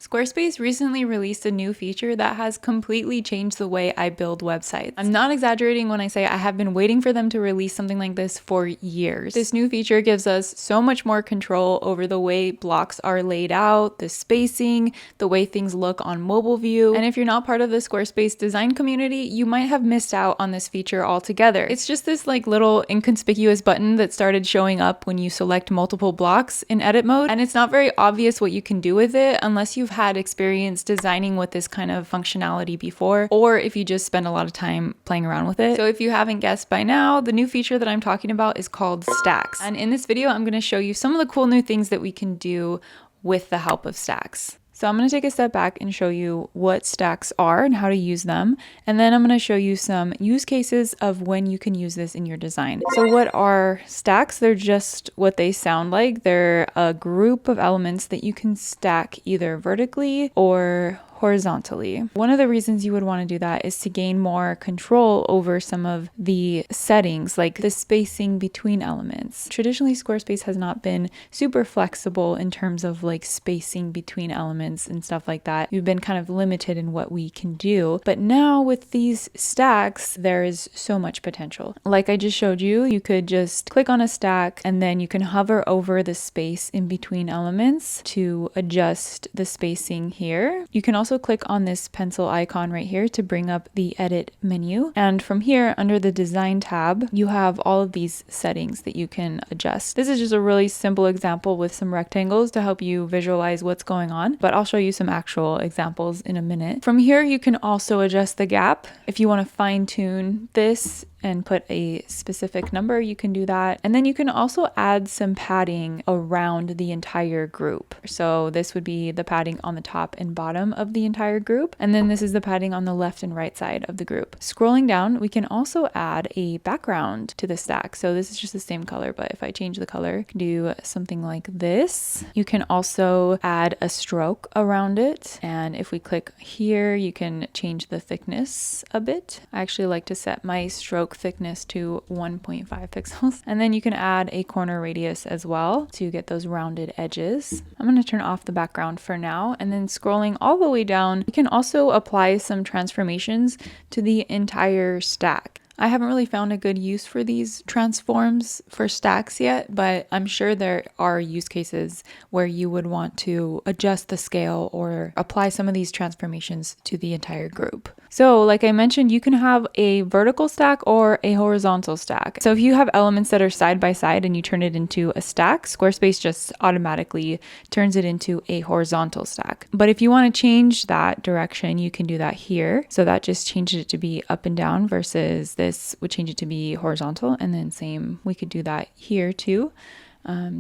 Squarespace recently released a new feature that has completely changed the way I build websites. I'm not exaggerating when I say I have been waiting for them to release something like this for years. This new feature gives us so much more control over the way blocks are laid out, the spacing, the way things look on mobile view. And if you're not part of the Squarespace design community, you might have missed out on this feature altogether. It's just this like little inconspicuous button that started showing up when you select multiple blocks in edit mode. And it's not very obvious what you can do with it unless you've had experience designing with this kind of functionality before, or if you just spend a lot of time playing around with it. So if you haven't guessed by now, the new feature that I'm talking about is called stacks. And in this video, I'm going to show you some of the cool new things that we can do with the help of stacks. So I'm going to take a step back and show you what stacks are and how to use them. And then I'm going to show you some use cases of when you can use this in your design. So what are stacks? They're just what they sound like. They're a group of elements that you can stack either vertically or horizontally. One of the reasons you would want to do that is to gain more control over some of the settings, like the spacing between elements. Traditionally, Squarespace has not been super flexible in terms of like spacing between elements and stuff like that. We've been kind of limited in what we can do. But now with these stacks, there is so much potential. Like I just showed you, you could just click on a stack and then you can hover over the space in between elements to adjust the spacing here. You can also click on this pencil icon right here to bring up the edit menu. And from here, under the design tab, you have all of these settings that you can adjust. This is just a really simple example with some rectangles to help you visualize what's going on, but I'll show you some actual examples in a minute. From here, you can also adjust the gap. If you want to fine tune this and put a specific number, you can do that. And then you can also add some padding around the entire group. So this would be the padding on the top and bottom of the entire group. And then this is the padding on the left and right side of the group. Scrolling down, we can also add a background to the stack. So this is just the same color, but if I change the color, do something like this. You can also add a stroke around it. And if we click here, you can change the thickness a bit. I actually like to set my stroke thickness to 1.5 pixels. And then you can add a corner radius as well to get those rounded edges. I'm going to turn off the background for now. And then scrolling all the way down, you can also apply some transformations to the entire stack. I haven't really found a good use for these transforms for stacks yet, but I'm sure there are use cases where you would want to adjust the scale or apply some of these transformations to the entire group. So like I mentioned, you can have a vertical stack or a horizontal stack. So if you have elements that are side by side and you turn it into a stack, Squarespace just automatically turns it into a horizontal stack. But if you want to change that direction, you can do that here. So that just changes it to be up and down versus this would change it to be horizontal. And then same, we could do that here too.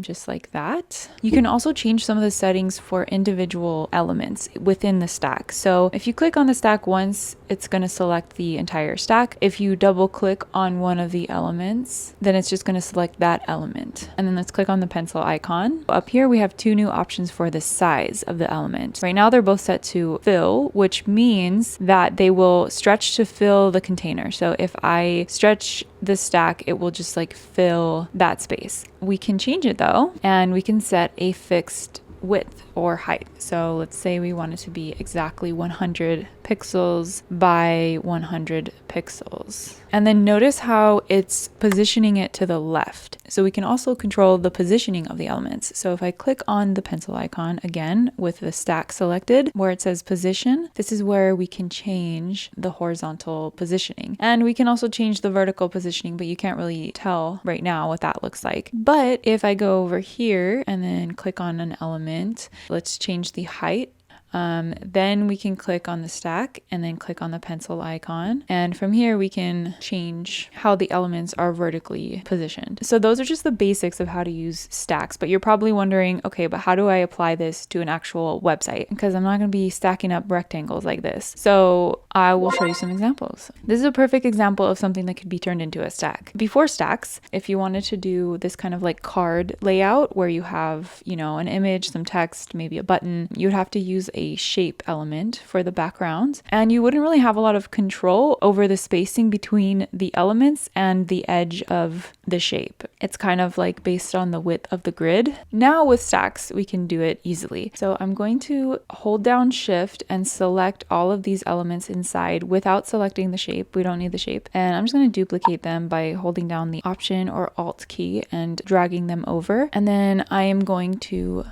Just like that. You can also change some of the settings for individual elements within the stack. So if you click on the stack once, it's going to select the entire stack. If you double click on one of the elements, then it's just going to select that element. And then let's click on the pencil icon. Up here, we have two new options for the size of the element. Right now, they're both set to fill, which means that they will stretch to fill the container. So if I stretch the stack, it will just like fill that space. We can change it though, and we can set a fixed width or height. So let's say we want it to be exactly 100 pixels by 100 pixels. And then notice how it's positioning it to the left. So we can also control the positioning of the elements. So if I click on the pencil icon again with the stack selected, where it says position, this is where we can change the horizontal positioning. And we can also change the vertical positioning, but you can't really tell right now what that looks like. But if I go over here and then click on an element, let's change the height. Then we can click on the stack and then click on the pencil icon. And from here, we can change how the elements are vertically positioned. So those are just the basics of how to use stacks. But you're probably wondering, okay, but how do I apply this to an actual website? Because I'm not going to be stacking up rectangles like this. So I will show you some examples. This is a perfect example of something that could be turned into a stack. Before stacks, if you wanted to do this kind of like card layout where you have, you know, an image, some text, maybe a button, you would have to use a shape element for the background, and you wouldn't really have a lot of control over the spacing between the elements and the edge of the shape. It's kind of like based on the width of the grid. Now with stacks, we can do it easily. So I'm going to hold down Shift and select all of these elements inside without selecting the shape. We don't need the shape. And I'm just going to duplicate them by holding down the Option or Alt key and dragging them over. And then I am going to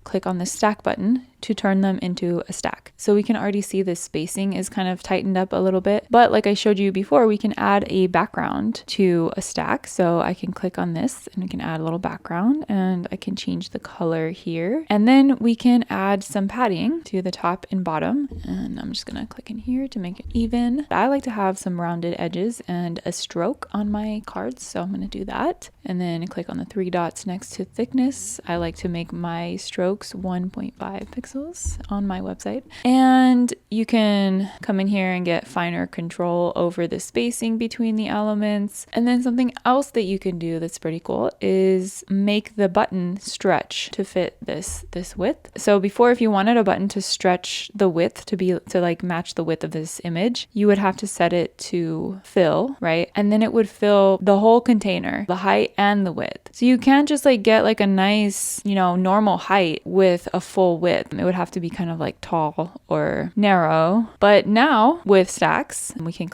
click on the stack button to turn them into a stack. So we can already see this spacing is kind of tightened up a little bit, but like I showed you before, we can add a background to a stack. So I can click on this and we can add a little background, and I can change the color here. And then we can add some padding to the top and bottom. And I'm just gonna click in here to make it even. I like to have some rounded edges and a stroke on my cards, so I'm gonna do that. And then click on the 3 dots next to thickness. I like to make my strokes 1.5 pixels on my website. And you can come in here and get finer control over the spacing between the elements. And then something else that you can do that's pretty cool is make the button stretch to fit this width. So before, if you wanted a button to stretch the width to like match the width of this image, you would have to set it to fill, right? And then it would fill the whole container, the height and the width. So you can't just like get like a nice, normal height with a full width. It would have to be kind of like tall or narrow. But now with stacks, we can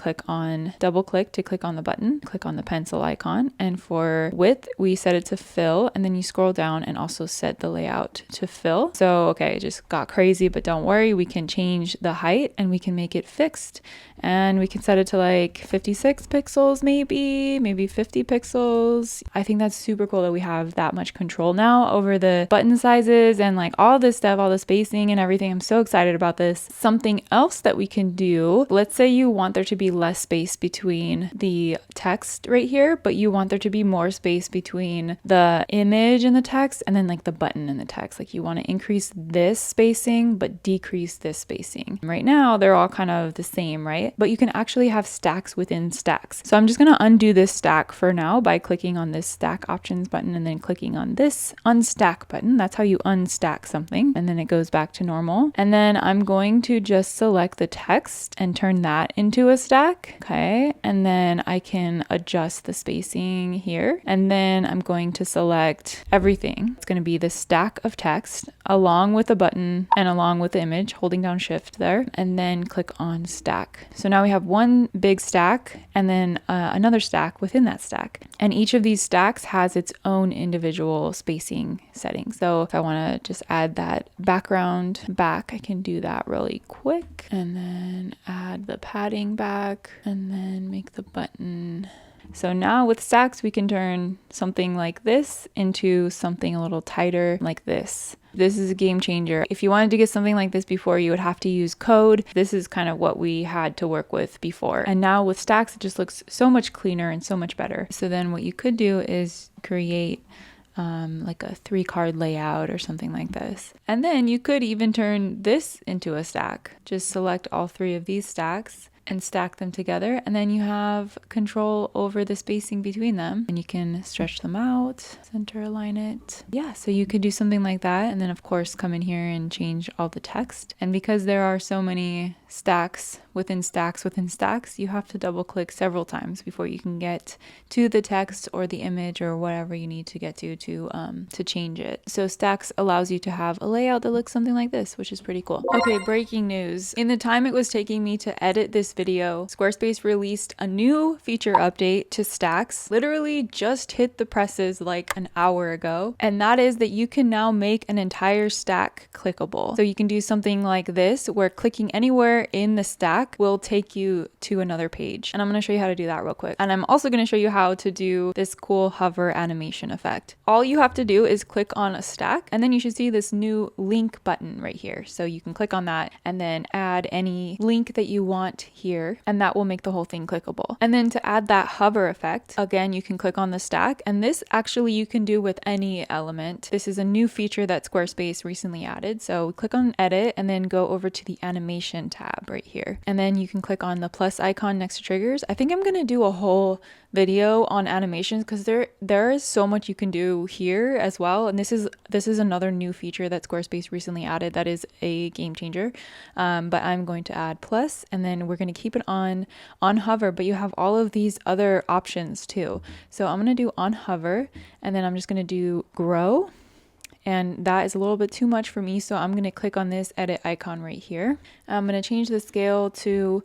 double click to click on the button, click on the pencil icon. And for width, we set it to fill, and then you scroll down and also set the layout to fill. So, okay, it just got crazy, but don't worry, we can change the height and we can make it fixed. And we can set it to like 56 pixels, maybe 50 pixels. I think that's super cool that we have that much control now over the button sizes and like all this stuff, all the spacing and everything. I'm so excited about this. Something else that we can do, let's say you want there to be less space between the text right here, but you want there to be more space between the image and the text, and then like the button and the text. Like you want to increase this spacing, but decrease this spacing. Right now, they're all kind of the same, right? But you can actually have stacks within stacks. So I'm just going to undo this stack for now by clicking on this stack options button and then clicking on this unstack button. That's how you unstack something. And then it goes back to normal. And then I'm going to just select the text and turn that into a stack. Okay. And then I can adjust the spacing here. And then I'm going to select everything. It's going to be the stack of text along with the button and along with the image, holding down Shift there, and then click on stack. So now we have one big stack and then another stack within that stack. And each of these stacks has its own individual spacing settings. So if I want to just add that background back, I can do that really quick, and then add the padding back and then make the button. So now with stacks, we can turn something like this into something a little tighter like this. This is a game changer. If you wanted to get something like this before, you would have to use code. This is kind of what we had to work with before. And now with stacks, it just looks so much cleaner and so much better. So then what you could do is create like a 3-card layout or something like this. And then you could even turn this into a stack. Just select all 3 of these stacks and stack them together, and then you have control over the spacing between them, and you can stretch them out, center align it. Yeah, so you could do something like that, and then of course come in here and change all the text. And because there are so many stacks within stacks within stacks, you have to double click several times before you can get to the text or the image or whatever you need to get to change it. So stacks allows you to have a layout that looks something like this, which is pretty cool. Okay, breaking news. In the time it was taking me to edit this video, Squarespace released a new feature update to stacks. Literally just hit the presses like an hour ago. And that is that you can now make an entire stack clickable. So you can do something like this, where clicking anywhere in the stack will take you to another page. And I'm going to show you how to do that real quick. And I'm also going to show you how to do this cool hover animation effect. All you have to do is click on a stack, and then you should see this new link button right here. So you can click on that and then add any link that you want here, and that will make the whole thing clickable. And then to add that hover effect, again, you can click on the stack, and this actually you can do with any element. This is a new feature that Squarespace recently added. So click on edit and then go over to the animation tab right here. And and then you can click on the plus icon next to triggers. I think I'm gonna do a whole video on animations because there is so much you can do here as well, and this is another new feature that Squarespace recently added that is a game changer. But I'm going to add plus, and then we're going to keep it on hover, but you have all of these other options too. So I'm going to do on hover, and then I'm just going to do grow. And that is a little bit too much for me, so I'm going to click on this edit icon right here. I'm going to change the scale to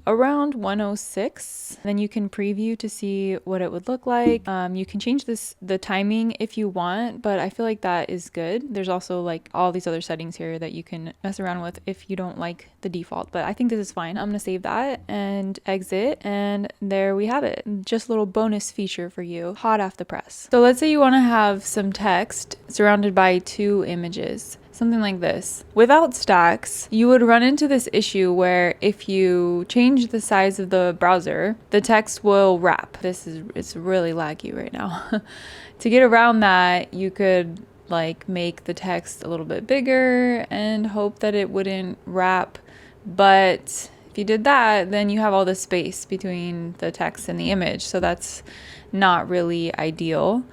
around 106. Then you can preview to see what it would look like. You can change the timing if you want, but I feel like that is good. There's also like all these other settings here that you can mess around with if you don't like the default, but I think this is fine. I'm going to save that and exit, and there we have it. Just a little bonus feature for you, hot off the press. So let's say you want to have some text surrounded by 2 images. Something like this. Without stacks, you would run into this issue where if you change the size of the browser, the text will wrap. It's really laggy right now. To get around that, you could like make the text a little bit bigger and hope that it wouldn't wrap. But if you did that, then you have all the space between the text and the image. So that's not really ideal.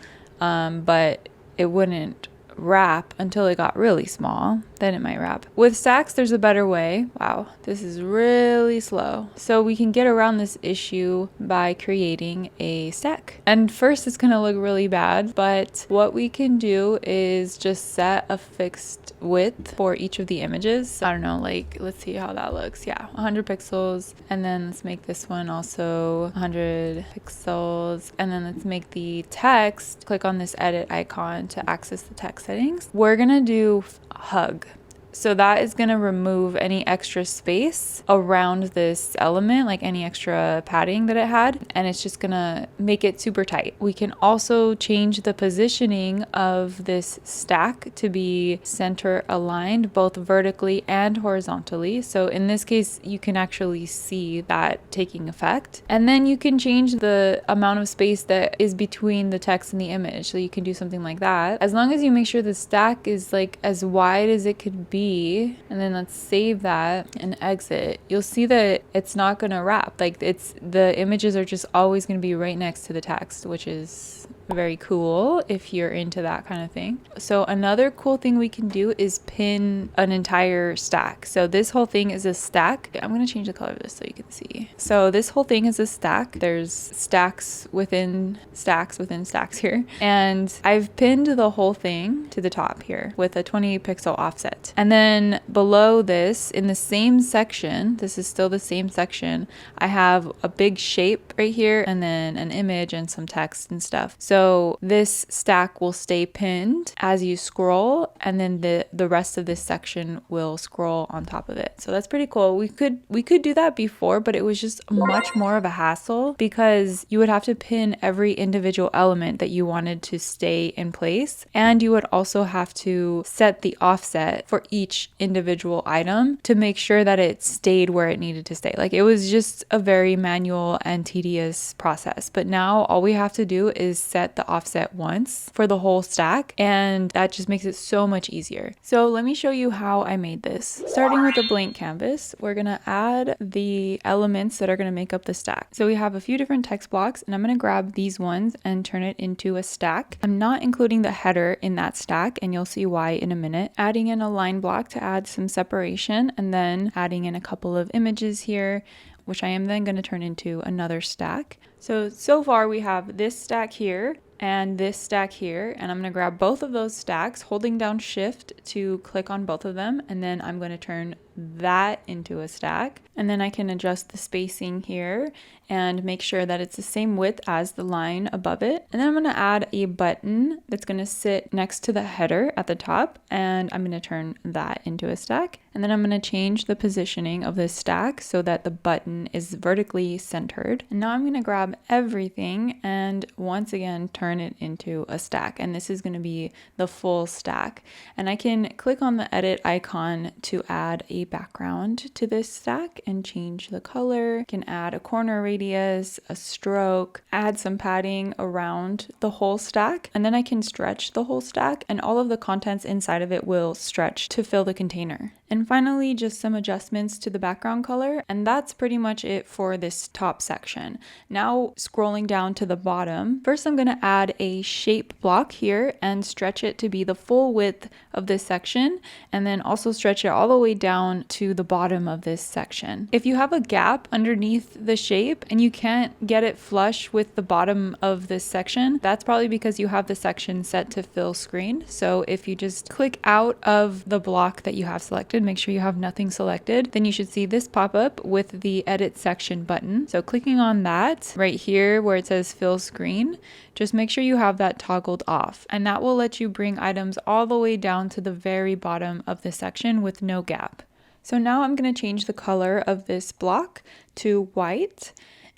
But it wouldn't wrap until it got really small, then it might wrap. With stacks, there's a better way. Wow, this is really slow. So we can get around this issue by creating a stack. And first it's gonna look really bad, but what we can do is just set a fixed width for each of the images. I don't know, like, let's see how that looks. Yeah, 100 pixels. And then let's make this one also 100 pixels. And then let's make the text, click on this edit icon to access the text settings. We're gonna do hug. So that is going to remove any extra space around this element, like any extra padding that it had, and it's just going to make it super tight. We can also change the positioning of this stack to be center aligned, both vertically and horizontally. So in this case, you can actually see that taking effect. And then you can change the amount of space that is between the text and the image. So you can do something like that. As long as you make sure the stack is like as wide as it could be, and then let's save that and exit, you'll see that it's not going to wrap. Like the images are just always going to be right next to the text, which is very cool if you're into that kind of thing. So another cool thing we can do is pin an entire stack. So this whole thing is a stack. I'm going to change the color of this so you can see. So this whole thing is a stack. There's stacks within stacks within stacks here. And I've pinned the whole thing to the top here with a 20 pixel offset. And then below this, in the same section, this is still the same section, I have a big shape right here and then an image and some text and stuff. So this stack will stay pinned as you scroll, and then the rest of this section will scroll on top of it. So that's pretty cool. We could do that before, but it was just much more of a hassle because you would have to pin every individual element that you wanted to stay in place, and you would also have to set the offset for each individual item to make sure that it stayed where it needed to stay. Like, it was just a very manual and tedious process. But now all we have to do is set the offset once for the whole stack, and that just makes it so much easier. So let me show you how I made this. Starting with a blank canvas, we're gonna add the elements that are gonna make up the stack. So we have a few different text blocks, and I'm gonna grab these ones and turn it into a stack. I'm not including the header in that stack, and you'll see why in a minute. Adding in a line block to add some separation, and then adding in a couple of images here, which I am then going to turn into another stack. So far we have this stack here and this stack here, and I'm going to grab both of those stacks, holding down shift to click on both of them, and then I'm going to turn that into a stack. And then I can adjust the spacing here and make sure that it's the same width as the line above it. And then I'm going to add a button that's going to sit next to the header at the top, and I'm going to turn that into a stack. And then I'm going to change the positioning of this stack so that the button is vertically centered. And now I'm going to grab everything and once again turn it into a stack. And this is going to be the full stack. And I can click on the edit icon to add a background to this stack and change the color. I can add a corner radius, a stroke, add some padding around the whole stack, and then I can stretch the whole stack, and all of the contents inside of it will stretch to fill the container. And finally, just some adjustments to the background color. And that's pretty much it for this top section. Now scrolling down to the bottom, first I'm gonna add a shape block here and stretch it to be the full width of this section, and then also stretch it all the way down to the bottom of this section. If you have a gap underneath the shape and you can't get it flush with the bottom of this section, that's probably because you have the section set to fill screen. So if you just click out of the block that you have selected, make sure you have nothing selected, then you should see this pop up with the edit section button. So clicking on that right here where it says fill screen, just make sure you have that toggled off, and that will let you bring items all the way down to the very bottom of the section with no gap. So now I'm going to change the color of this block to white.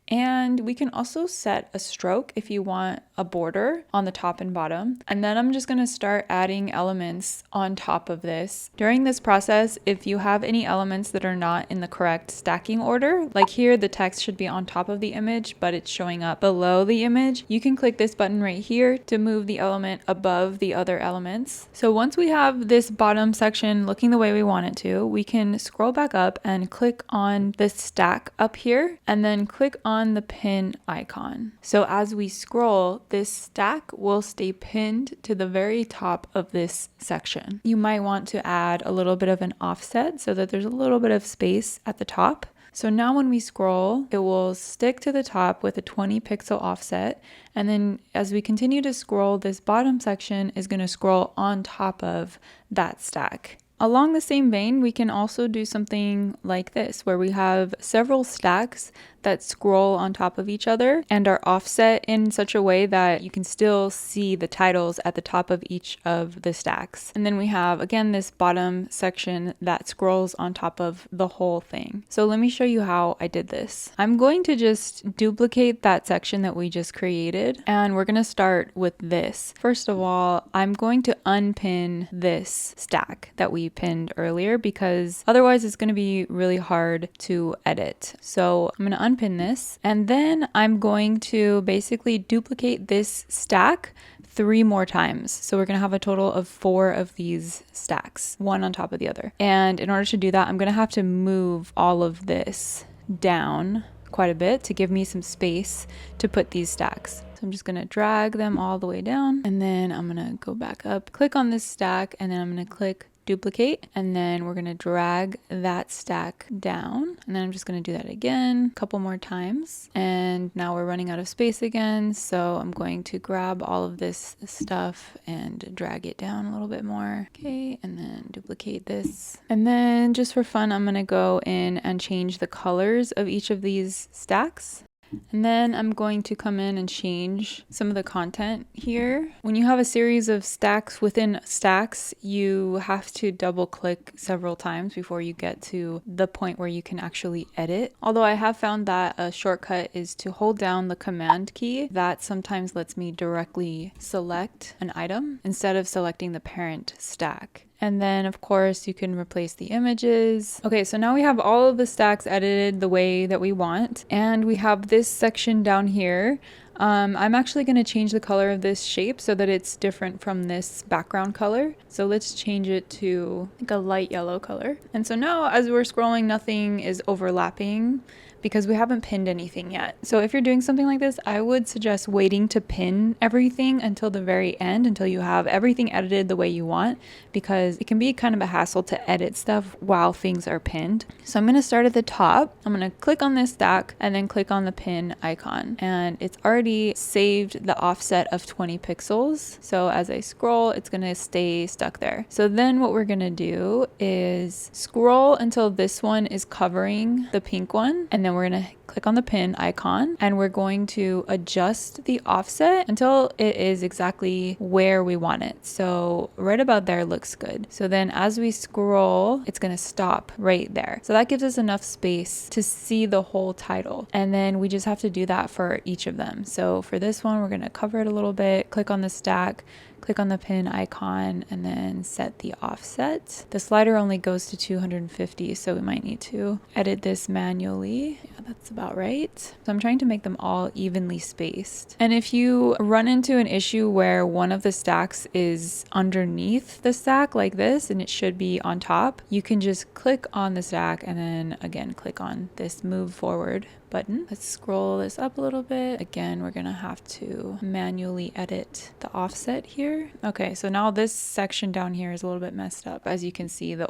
And we can also set a stroke if you want a border on the top and bottom. And then I'm just going to start adding elements on top of this. During this process, if you have any elements that are not in the correct stacking order, like here the text should be on top of the image, but it's showing up below the image, you can click this button right here to move the element above the other elements. So once we have this bottom section looking the way we want it to, we can scroll back up and click on this stack up here, and then click on the pin icon. So as we scroll, this stack will stay pinned to the very top of this section. You might want to add a little bit of an offset so that there's a little bit of space at the top. So now when we scroll, it will stick to the top with a 20 pixel offset. And then as we continue to scroll, this bottom section is going to scroll on top of that stack. Along the same vein, we can also do something like this, where we have several stacks that scroll on top of each other and are offset in such a way that you can still see the titles at the top of each of the stacks. And then we have, again, this bottom section that scrolls on top of the whole thing. So let me show you how I did this. I'm going to just duplicate that section that we just created, and we're going to start with this. First of all, I'm going to unpin this stack that we pinned earlier, because otherwise it's going to be really hard to edit. So I'm going to unpin this, and then I'm going to basically duplicate this stack 3 more times. So we're going to have a total of 4 of these stacks, one on top of the other. And in order to do that, I'm going to have to move all of this down quite a bit to give me some space to put these stacks. So I'm just going to drag them all the way down, and then I'm going to go back up, click on this stack, and then I'm going to click duplicate, and then we're going to drag that stack down, and then I'm just going to do that again a couple more times. And now we're running out of space again, so I'm going to grab all of this stuff and drag it down a little bit more. Okay, and then duplicate this, and then just for fun, I'm going to go in and change the colors of each of these stacks. And then I'm going to come in and change some of the content here. When you have a series of stacks within stacks, you have to double click several times before you get to the point where you can actually edit. Although I have found that a shortcut is to hold down the command key. That sometimes lets me directly select an item instead of selecting the parent stack. And then of course you can replace the images. Okay, so now we have all of the stacks edited the way that we want, and we have this section down here. I'm actually going to change the color of this shape so that it's different from this background color. So let's change it to like a light yellow color. And so now as we're scrolling, nothing is overlapping because we haven't pinned anything yet. So if you're doing something like this, I would suggest waiting to pin everything until the very end, until you have everything edited the way you want, because it can be kind of a hassle to edit stuff while things are pinned. So I'm going to start at the top. I'm going to click on this stack and then click on the pin icon, and it's already saved the offset of 20 pixels. So as I scroll, it's going to stay stuck there. So then what we're going to do is scroll until this one is covering the pink one, and then we're going to click on the pin icon, and we're going to adjust the offset until it is exactly where we want it. So right about there looks good. So then as we scroll, it's going to stop right there. So that gives us enough space to see the whole title. And then we just have to do that for each of them. So for this one, we're going to cover it a little bit, click on the stack, click on the pin icon and then set the offset. The slider only goes to 250, so we might need to edit this manually. Yeah, that's about right. So I'm trying to make them all evenly spaced. And if you run into an issue where one of the stacks is underneath the stack like this and it should be on top, you can just click on the stack and then again click on this move forward button. Let's scroll this up a little bit. Again, we're gonna have to manually edit the offset here. Okay, so now this section down here is a little bit messed up. As you can see, the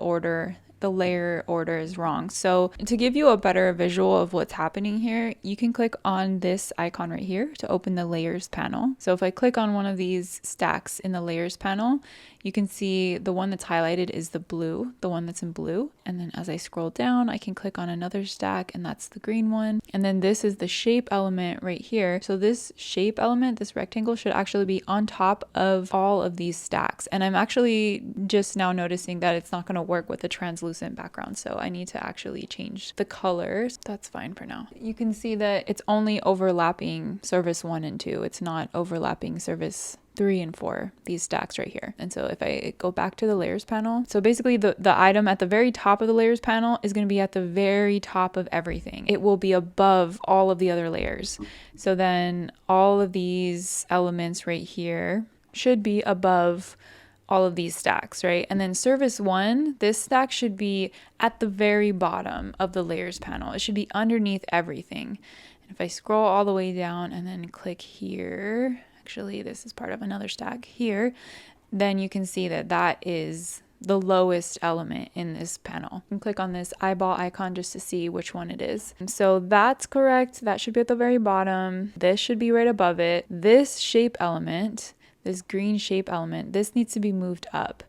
layer order is wrong. So to give you a better visual of what's happening here, you can click on this icon right here to open the layers panel. So if I click on one of these stacks in the layers panel, you can see the one that's highlighted is the blue, the one that's in blue. And then as I scroll down, I can click on another stack and that's the green one. And then this is the shape element right here. So this shape element, this rectangle, should actually be on top of all of these stacks. And I'm actually just now noticing that it's not going to work with the translucent background. So I need to actually change the colors. That's fine for now. You can see that it's only overlapping service 1 and 2. It's not overlapping service 3 and 4, these stacks right here. And so if I go back to the layers panel, so basically the item at the very top of the layers panel is going to be at the very top of everything. It will be above all of the other layers. So then all of these elements right here should be above all of these stacks, right? And then service 1, this stack should be at the very bottom of the layers panel. It should be underneath everything. And if I scroll all the way down and then click here, actually this is part of another stack here, then you can see that that is the lowest element in this panel. You can click on this eyeball icon just to see which one it is. And so that's correct. That should be at the very bottom. This should be right above it. This shape element, this green shape element, this needs to be moved up.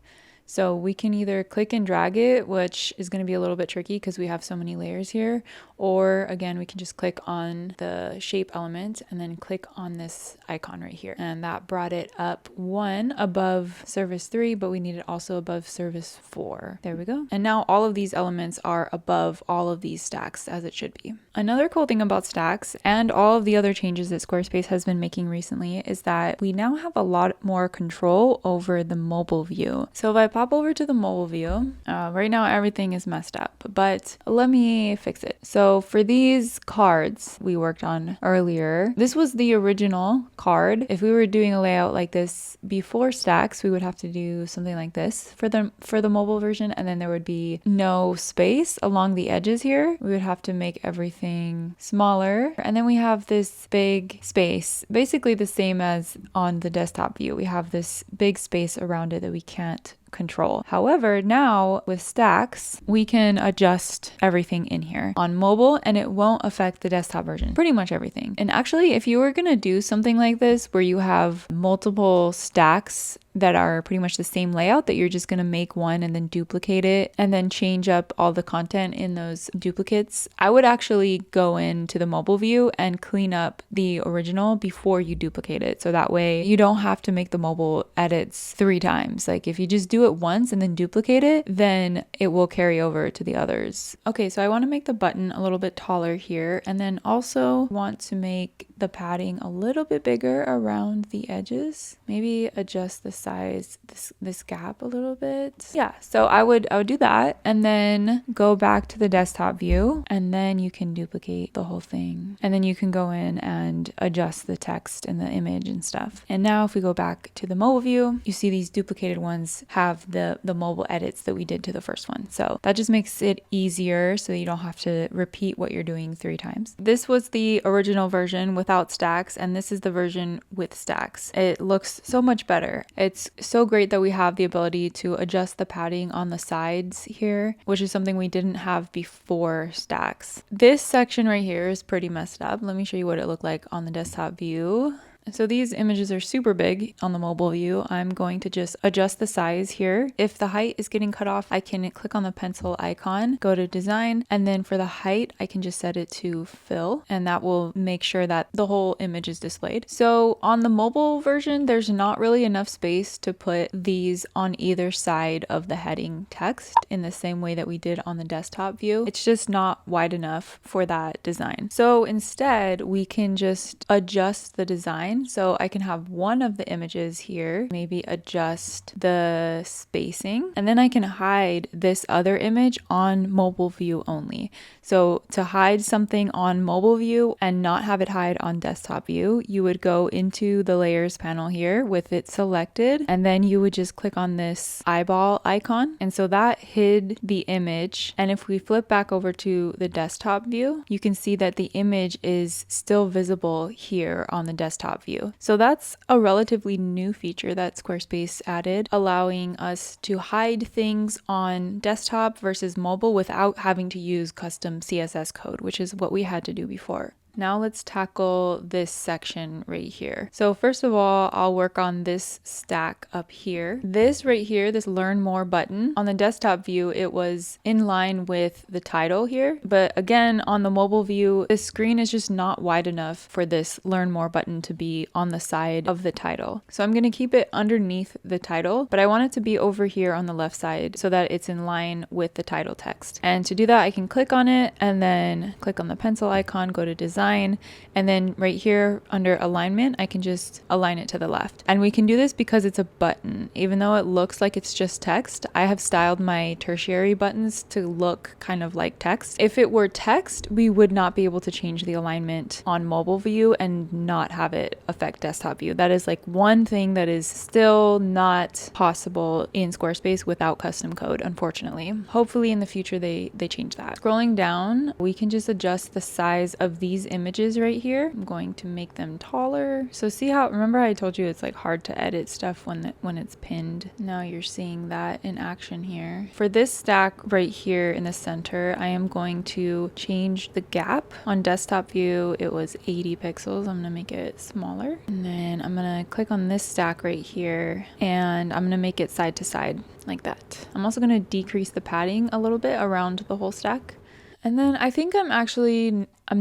So we can either click and drag it, which is going to be a little bit tricky because we have so many layers here, or again, we can just click on the shape element and then click on this icon right here. And that brought it up 1 above service 3, but we need it also above service 4. There we go. And now all of these elements are above all of these stacks as it should be. Another cool thing about stacks and all of the other changes that Squarespace has been making recently is that we now have a lot more control over the mobile view. So if I pop over to the mobile view, right now everything is messed up, but let me fix it. So for these cards we worked on earlier, this was the original card. If we were doing a layout like this before stacks, we would have to do something like this for the mobile version, and then there would be no space along the edges here. We would have to make everything smaller, and then we have this big space, basically the same as on the desktop view. We have this big space around it that we can't control. However, now with stacks, we can adjust everything in here on mobile and it won't affect the desktop version. Pretty much everything. And actually, if you were going to do something like this where you have multiple stacks that are pretty much the same layout, that you're just going to make one and then duplicate it and then change up all the content in those duplicates, I would actually go into the mobile view and clean up the original before you duplicate it. So that way you don't have to make the mobile edits 3 times. Like if you just do it once and then duplicate it, then it will carry over to the others. Okay, so I want to make the button a little bit taller here, and then also want to make the padding a little bit bigger around the edges. Maybe adjust the size, this gap a little bit. Yeah, so I would do that and then go back to the desktop view, and then you can duplicate the whole thing. And then you can go in and adjust the text and the image and stuff. And now if we go back to the mobile view, you see these duplicated ones have the mobile edits that we did to the first one. So that just makes it easier so you don't have to repeat what you're doing 3 times. This was the original version without stacks, and this is the version with stacks. It looks so much better. It's so great that we have the ability to adjust the padding on the sides here, which is something we didn't have before stacks. This section right here is pretty messed up. Let me show you what it looked like on the desktop view. So these images are super big on the mobile view. I'm going to just adjust the size here. If the height is getting cut off, I can click on the pencil icon, go to design, and then for the height, I can just set it to fill, and that will make sure that the whole image is displayed. So on the mobile version, there's not really enough space to put these on either side of the heading text in the same way that we did on the desktop view. It's just not wide enough for that design. So instead, we can just adjust the design fine. So I can have one of the images here, maybe adjust the spacing, and then I can hide this other image on mobile view only. So to hide something on mobile view and not have it hide on desktop view, you would go into the layers panel here with it selected, and then you would just click on this eyeball icon. And so that hid the image. And if we flip back over to the desktop view, you can see that the image is still visible here on the desktop view. So that's a relatively new feature that Squarespace added, allowing us to hide things on desktop versus mobile without having to use custom CSS code, which is what we had to do before. Now let's tackle this section right here. So first of all, I'll work on this stack up here. This right here, this learn more button, on the desktop view, it was in line with the title here. But again, on the mobile view, the screen is just not wide enough for this learn more button to be on the side of the title. So I'm gonna keep it underneath the title, but I want it to be over here on the left side so that it's in line with the title text. And to do that, I can click on it and then click on the pencil icon, go to design, and then right here under alignment, I can just align it to the left. And we can do this because it's a button. Even though it looks like it's just text, I have styled my tertiary buttons to look kind of like text. If it were text, we would not be able to change the alignment on mobile view and not have it affect desktop view. That is like one thing that is still not possible in Squarespace without custom code, unfortunately. Hopefully in the future they change that. Scrolling down, we can just adjust the size of these images right here. I'm going to make them taller. So see how, remember I told you it's like hard to edit stuff when it's pinned. Now you're seeing that in action here. For this stack right here in the center, I am going to change the gap. On desktop view, it was 80 pixels. I'm gonna make it smaller. And then I'm gonna click on this stack right here and I'm gonna make it side to side like that. I'm also gonna decrease the padding a little bit around the whole stack. And then I think I'm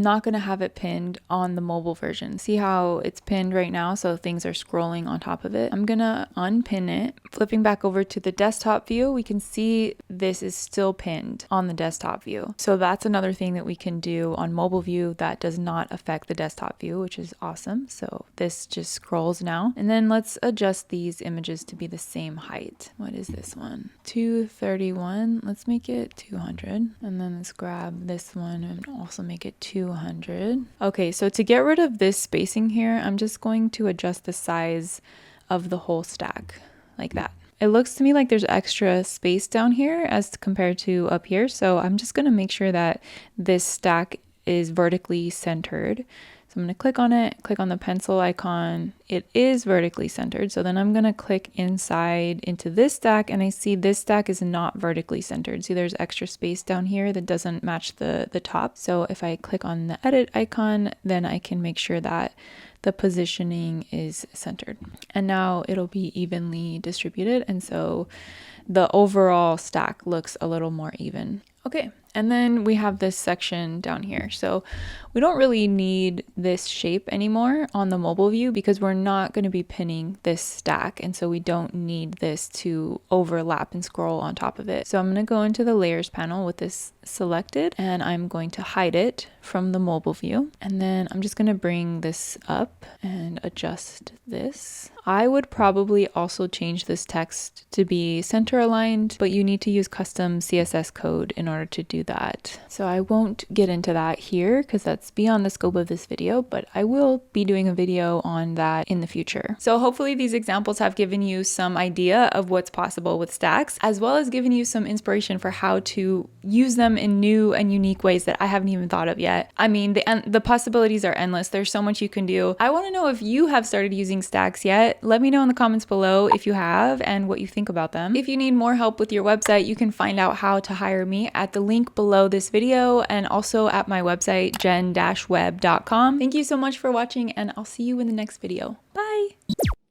not going to have it pinned on the mobile version. See how it's pinned right now? So things are scrolling on top of it. I'm going to unpin it. Flipping back over to the desktop view, we can see this is still pinned on the desktop view. So that's another thing that we can do on mobile view that does not affect the desktop view, which is awesome. So this just scrolls now. And then let's adjust these images to be the same height. What is this one? 231. Let's make it 200. And then let's grab this one and also make it 200. Okay, so to get rid of this spacing here, I'm just going to adjust the size of the whole stack like that. It looks to me like there's extra space down here as compared to up here. So I'm just going to make sure that this stack is vertically centered. So I'm going to click on it, click on the pencil icon. It is vertically centered. So then I'm going to click inside into this stack and I see this stack is not vertically centered. See, there's extra space down here that doesn't match the top. So if I click on the edit icon, then I can make sure that the positioning is centered. And now it'll be evenly distributed. And so the overall stack looks a little more even. Okay, and then we have this section down here. So we don't really need this shape anymore on the mobile view because we're not going to be pinning this stack. And so we don't need this to overlap and scroll on top of it. So I'm going to go into the layers panel with this selected and I'm going to hide it from the mobile view. And then I'm just going to bring this up and adjust this. I would probably also change this text to be center aligned, but you need to use custom CSS code in order to do that. So I won't get into that here because that's beyond the scope of this video, but I will be doing a video on that in the future. So hopefully these examples have given you some idea of what's possible with stacks, as well as given you some inspiration for how to use them in new and unique ways that I haven't even thought of yet. I mean, the possibilities are endless. There's so much you can do. I want to know if you have started using stacks yet. Let me know in the comments below if you have and what you think about them. If you need more help with your website, you can find out how to hire me at the link below this video and also at my website, jen-webb.com. Thank you so much for watching and I'll see you in the next video.